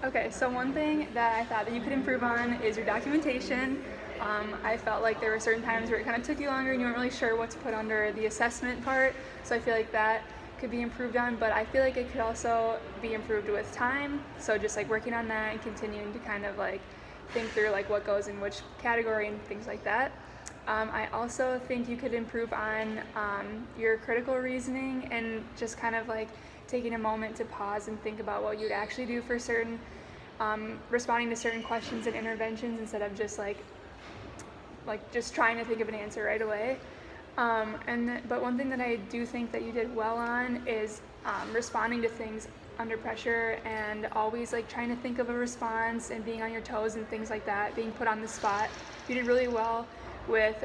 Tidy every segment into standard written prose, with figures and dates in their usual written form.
Okay, so one thing that I thought that you could improve on is your documentation. I felt like there were certain times where it kind of took you longer and you weren't really sure what to put under the assessment part. So I feel like that could be improved on, but I feel like it could also be improved with time. So just like working on that and continuing to kind of like think through like what goes in which category and things like that. I also think you could improve on your critical reasoning and just kind of like taking a moment to pause and think about what you'd actually do for certain, responding to certain questions and interventions instead of just like just trying to think of an answer right away. But one thing that I do think that you did well on is responding to things under pressure and always like trying to think of a response and being on your toes and things like that, being put on the spot. You did really well with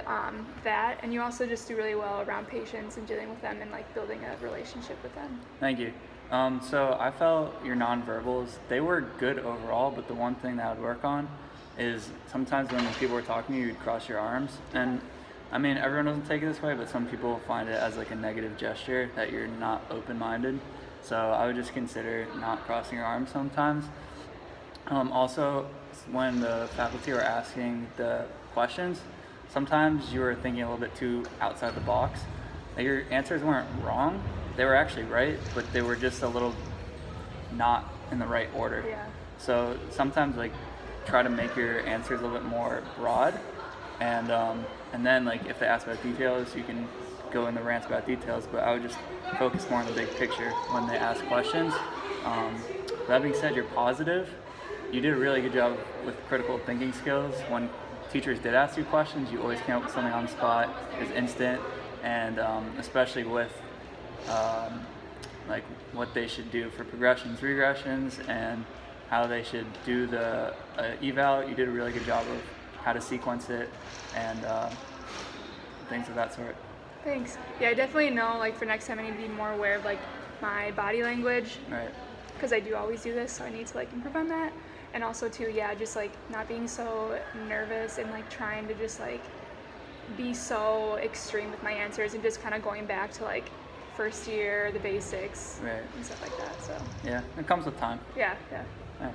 that, and you also just do really well around patients and dealing with them and like building a relationship with them. Thank you. So I felt your nonverbals, they were good overall, but the one thing that I would work on is sometimes when people were talking to you, you'd cross your arms. And I mean, everyone doesn't take it this way, but some people find it as like a negative gesture that you're not open-minded. So I would just consider not crossing your arms sometimes. Also, when the faculty were asking the questions, sometimes you were thinking a little bit too outside the box. Like, your answers weren't wrong, they were actually right, but they were just a little not in the right order. Yeah. So sometimes like try to make your answers a little bit more broad, and then like if they ask about details, you can go in the rants about details, but I would just focus more on the big picture when they ask questions. That being said, you're positive. You did a really good job with critical thinking skills. When teachers did ask you questions, you always came up with something on the spot. It was instant, and especially with like what they should do for progressions, regressions, and how they should do the eval. You did a really good job of how to sequence it and things of that sort. Thanks. Yeah, I definitely know like for next time I need to be more aware of like my body language. Right. Because I do always do this, so I need to like improve on that. And also too, yeah, just like not being so nervous and like trying to just like be so extreme with my answers and just kind of going back to like first year, the basics, Right. and stuff like that. So Yeah, it comes with time. yeah. Right.